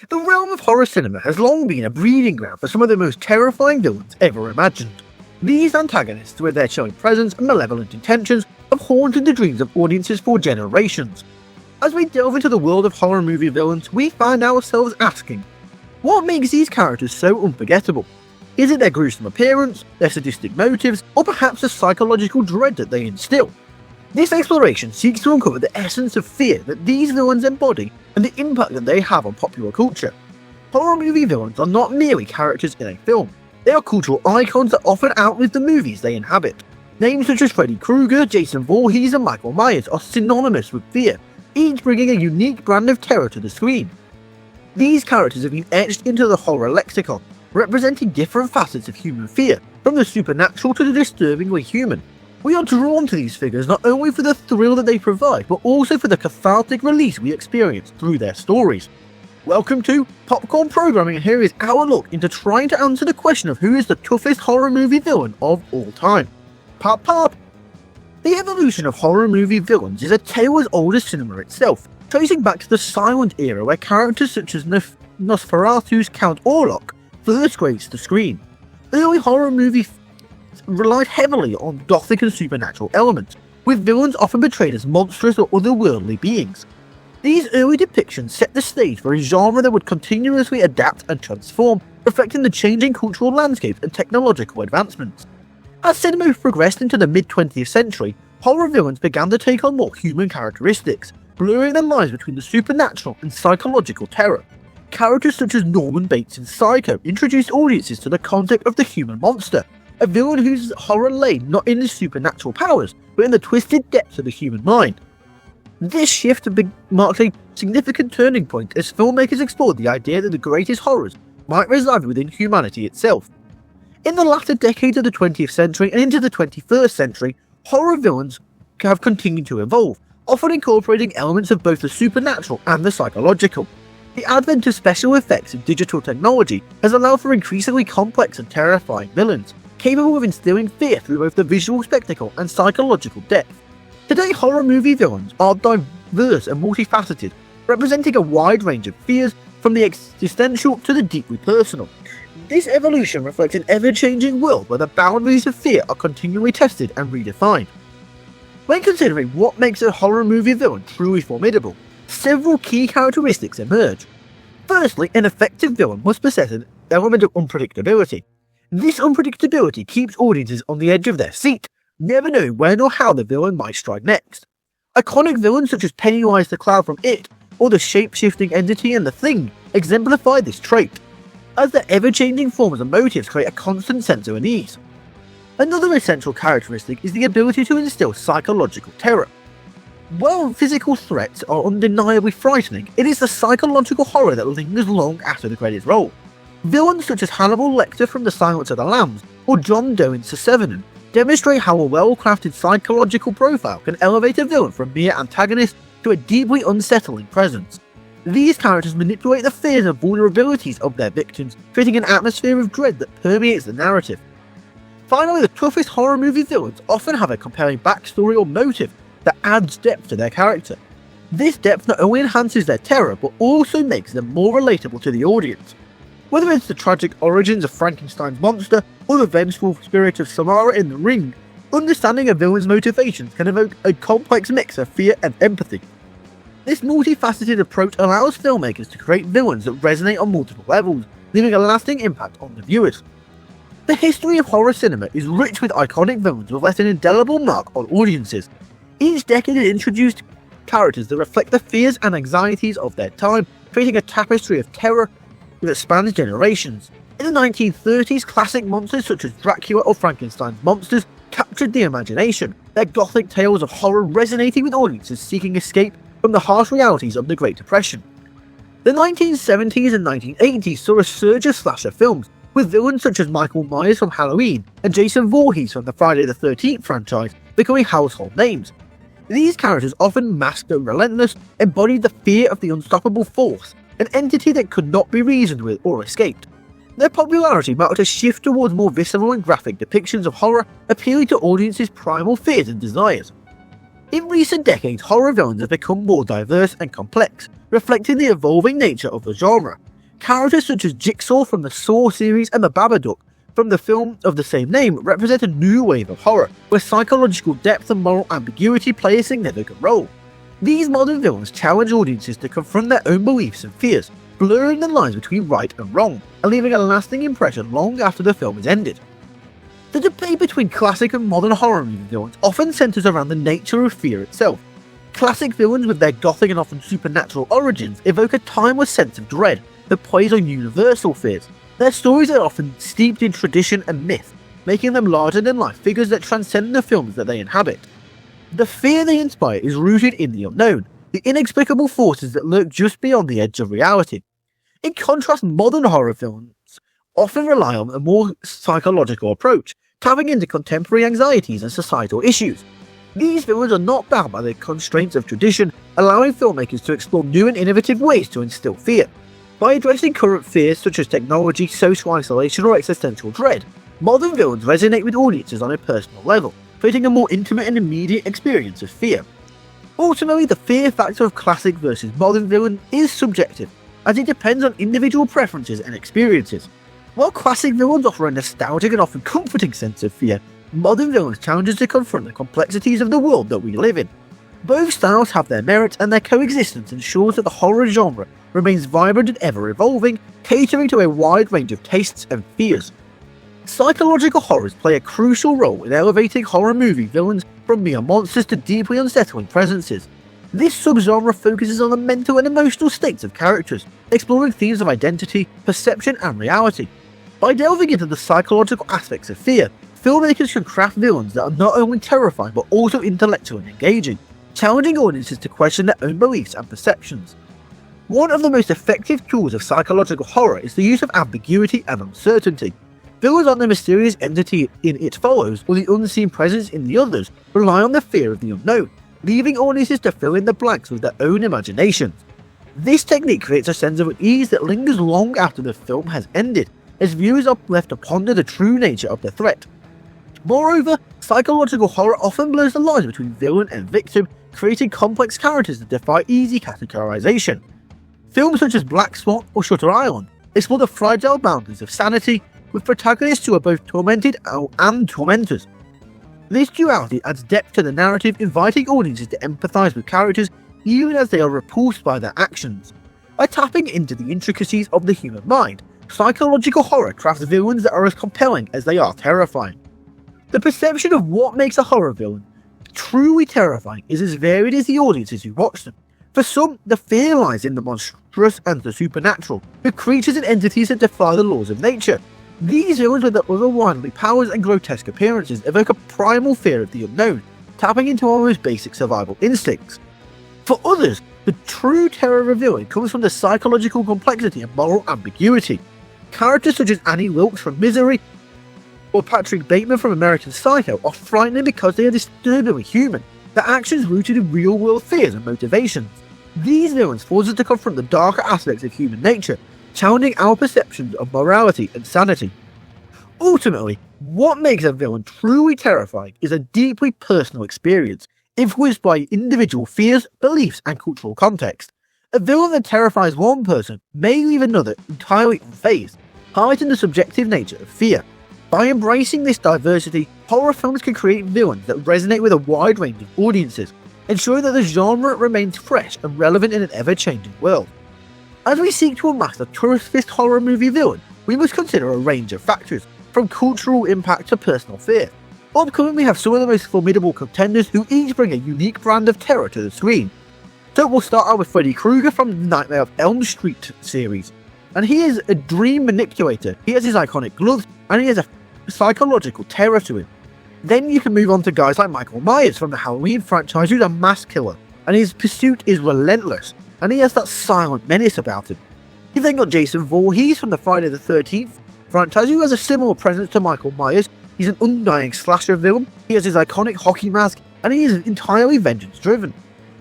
The realm of horror cinema has long been a breeding ground for some of the most terrifying villains ever imagined. These antagonists, with their chilling presence and malevolent intentions, have haunted the dreams of audiences for generations. As we delve into the world of horror movie villains, we find ourselves asking, what makes these characters so unforgettable? Is it their gruesome appearance, their sadistic motives, or perhaps the psychological dread that they instill? This exploration seeks to uncover the essence of fear that these villains embody and the impact that they have on popular culture. Horror movie villains are not merely characters in a film, they are cultural icons that often outlive the movies they inhabit. Names such as Freddy Krueger, Jason Voorhees, and Michael Myers are synonymous with fear, each bringing a unique brand of terror to the screen. These characters have been etched into the horror lexicon, representing different facets of human fear, from the supernatural to the disturbingly human. We are drawn to these figures not only for the thrill that they provide, but also for the cathartic release we experience through their stories. Welcome to Popcorn Programming, and here is our look into trying to answer the question of who is the toughest horror movie villain of all time. Pop pop! The evolution of horror movie villains is a tale as old as cinema itself, tracing back to the silent era where characters such as Nosferatu's Count Orlok first graced the screen. Early horror movies relied heavily on gothic and supernatural elements, with villains often portrayed as monstrous or otherworldly beings. These early depictions set the stage for a genre that would continuously adapt and transform, reflecting the changing cultural landscape and technological advancements. As cinema progressed into the mid-20th century, horror villains began to take on more human characteristics, blurring the lines between the supernatural and psychological terror. Characters such as Norman Bates in Psycho introduced audiences to the concept of the human monster, a villain whose horror lay not in his supernatural powers, but in the twisted depths of the human mind. This shift marked a significant turning point as filmmakers explored the idea that the greatest horrors might reside within humanity itself. In the latter decades of the 20th century and into the 21st century, horror villains have continued to evolve, often incorporating elements of both the supernatural and the psychological. The advent of special effects and digital technology has allowed for increasingly complex and terrifying villains, capable of instilling fear through both the visual spectacle and psychological depth. Today, horror movie villains are diverse and multifaceted, representing a wide range of fears, from the existential to the deeply personal. This evolution reflects an ever-changing world where the boundaries of fear are continually tested and redefined. When considering what makes a horror movie villain truly formidable, several key characteristics emerge. Firstly, an effective villain must possess an element of unpredictability. This unpredictability keeps audiences on the edge of their seat, never knowing when or how the villain might strike next. Iconic villains such as Pennywise the Clown from It, or the shape-shifting entity in The Thing, exemplify this trait, as their ever-changing forms and motives create a constant sense of unease. Another essential characteristic is the ability to instill psychological terror. While physical threats are undeniably frightening, it is the psychological horror that lingers long after the credits roll. Villains such as Hannibal Lecter from The Silence of the Lambs or John Doe in Severnon demonstrate how a well-crafted psychological profile can elevate a villain from mere antagonist to a deeply unsettling presence. These characters manipulate the fears and vulnerabilities of their victims, creating an atmosphere of dread that permeates the narrative. Finally, the toughest horror movie villains often have a compelling backstory or motive that adds depth to their character. This depth not only enhances their terror, but also makes them more relatable to the audience. Whether it's the tragic origins of Frankenstein's monster or the vengeful spirit of Samara in The Ring, understanding a villain's motivations can evoke a complex mix of fear and empathy. This multifaceted approach allows filmmakers to create villains that resonate on multiple levels, leaving a lasting impact on the viewers. The history of horror cinema is rich with iconic villains who have left an indelible mark on audiences. Each decade has introduced characters that reflect the fears and anxieties of their time, creating a tapestry of terror that spans generations. In the 1930s, classic monsters such as Dracula or Frankenstein's monsters captured the imagination, their gothic tales of horror resonating with audiences seeking escape from the harsh realities of the Great Depression. The 1970s and 1980s saw a surge of slasher films, with villains such as Michael Myers from Halloween and Jason Voorhees from the Friday the 13th franchise becoming household names. These characters, often masked and relentless, embodied the fear of the unstoppable force, an entity that could not be reasoned with or escaped. Their popularity marked a shift towards more visceral and graphic depictions of horror, appealing to audiences' primal fears and desires. In recent decades, horror villains have become more diverse and complex, reflecting the evolving nature of the genre. Characters such as Jigsaw from the Saw series and the Babadook from the film of the same name represent a new wave of horror, where psychological depth and moral ambiguity play a significant role. These modern villains challenge audiences to confront their own beliefs and fears, blurring the lines between right and wrong, and leaving a lasting impression long after the film is ended. The debate between classic and modern horror movie villains often centers around the nature of fear itself. Classic villains with their gothic and often supernatural origins evoke a timeless sense of dread that plays on universal fears. Their stories are often steeped in tradition and myth, making them larger-than-life figures that transcend the films that they inhabit. The fear they inspire is rooted in the unknown, the inexplicable forces that lurk just beyond the edge of reality. In contrast, modern horror films often rely on a more psychological approach, tapping into contemporary anxieties and societal issues. These villains are not bound by the constraints of tradition, allowing filmmakers to explore new and innovative ways to instill fear. By addressing current fears such as technology, social isolation, or existential dread, modern villains resonate with audiences on a personal level, creating a more intimate and immediate experience of fear. Ultimately, the fear factor of classic versus modern villain is subjective, as it depends on individual preferences and experiences. While classic villains offer a nostalgic and often comforting sense of fear, modern villains challenge us to confront the complexities of the world that we live in. Both styles have their merits, and their coexistence ensures that the horror genre remains vibrant and ever-evolving, catering to a wide range of tastes and fears. Psychological horrors play a crucial role in elevating horror movie villains from mere monsters to deeply unsettling presences. This subgenre focuses on the mental and emotional states of characters, exploring themes of identity, perception, and reality. By delving into the psychological aspects of fear, filmmakers can craft villains that are not only terrifying but also intellectual and engaging, challenging audiences to question their own beliefs and perceptions. One of the most effective tools of psychological horror is the use of ambiguity and uncertainty. Villains aren't the mysterious entity in It Follows or the unseen presence in the others, rely on the fear of the unknown, leaving audiences to fill in the blanks with their own imaginations. This technique creates a sense of unease that lingers long after the film has ended, as viewers are left to ponder the true nature of the threat. Moreover, psychological horror often blurs the lines between villain and victim, creating complex characters that defy easy categorization. Films such as Black Swan or Shutter Island explore the fragile boundaries of sanity, with protagonists who are both tormented and tormentors. This duality adds depth to the narrative, inviting audiences to empathize with characters even as they are repulsed by their actions. By tapping into the intricacies of the human mind, psychological horror crafts villains that are as compelling as they are terrifying. The perception of what makes a horror villain truly terrifying is as varied as the audiences who watch them. For some, the fear lies in the monstrous and the supernatural, with creatures and entities that defy the laws of nature. These villains with their otherworldly powers and grotesque appearances evoke a primal fear of the unknown, tapping into our most basic survival instincts. For others, the true terror of a villain comes from the psychological complexity and moral ambiguity. Characters such as Annie Wilkes from Misery or Patrick Bateman from American Psycho are frightening because they are disturbingly human, their actions rooted in real-world fears and motivations. These villains force us to confront the darker aspects of human nature, challenging our perceptions of morality and sanity. Ultimately, what makes a villain truly terrifying is a deeply personal experience, influenced by individual fears, beliefs, and cultural context. A villain that terrifies one person may leave another entirely unfazed, highlighting the subjective nature of fear. By embracing this diversity, horror films can create villains that resonate with a wide range of audiences, ensuring that the genre remains fresh and relevant in an ever-changing world. As we seek to unmask the toughest horror movie villain, we must consider a range of factors, from cultural impact to personal fear. Upcoming, we have some of the most formidable contenders who each bring a unique brand of terror to the screen. So we'll start out with Freddy Krueger from the Nightmare on Elm Street series. And he is a dream manipulator, he has his iconic gloves, and he has a psychological terror to him. Then you can move on to guys like Michael Myers from the Halloween franchise, who's a mass killer, and his pursuit is relentless, and he has that silent menace about him. You've then got Jason Voorhees from the Friday the 13th franchise, who has a similar presence to Michael Myers. He's an undying slasher villain, he has his iconic hockey mask, and he is entirely vengeance driven.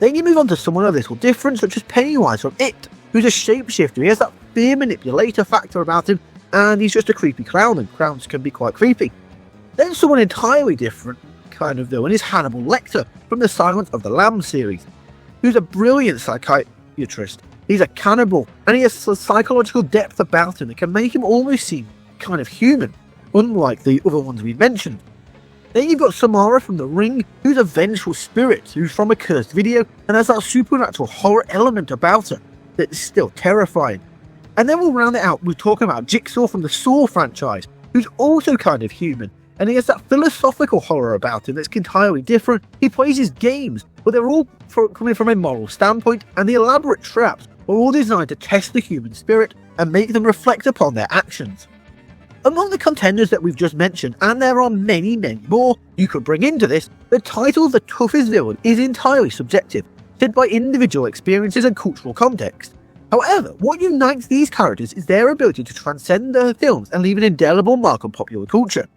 Then you move on to someone a little different, such as Pennywise from It, who's a shapeshifter. He has that fear manipulator factor about him, and he's just a creepy clown, and clowns can be quite creepy. Then someone entirely different kind of villain is Hannibal Lecter from the Silence of the Lambs series, who's a brilliant psychiatrist. He's a cannibal, and he has a psychological depth about him that can make him almost seem kind of human, unlike the other ones we've mentioned. Then you've got Samara from The Ring, who's a vengeful spirit who's from a cursed video and has that supernatural horror element about her that's still terrifying. And then we'll round it out with talking about Jigsaw from the Saw franchise, who's also kind of human, and he has that philosophical horror about him that's entirely different. He plays his games, but they're all coming from a moral standpoint, and the elaborate traps are all designed to test the human spirit and make them reflect upon their actions. Among the contenders that we've just mentioned, and there are many more you could bring into this, the title of the toughest villain is entirely subjective, set by individual experiences and cultural context. However, what unites these characters is their ability to transcend their films and leave an indelible mark on popular culture.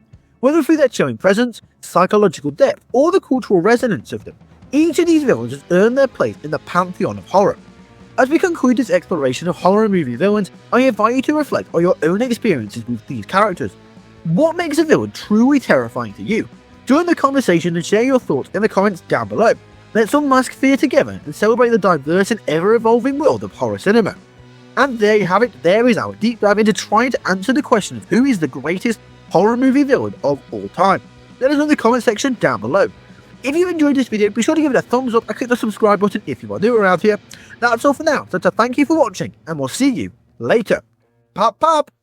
Whether through their showing presence, psychological depth, or the cultural resonance of them, each of these villains has earned their place in the pantheon of horror. As we conclude this exploration of horror movie villains, I invite you to reflect on your own experiences with these characters. What makes a villain truly terrifying to you? Join the conversation and share your thoughts in the comments down below. Let's unmask fear together and celebrate the diverse and ever-evolving world of horror cinema. And there you have it, there is our deep dive into trying to answer the question of who is the greatest horror movie villain of all time. Let us know in the comment section down below. If you enjoyed this video, be sure to give it a thumbs up and click the subscribe button if you are new around here. That's all for now, so thank you for watching, and we'll see you later. Pop pop!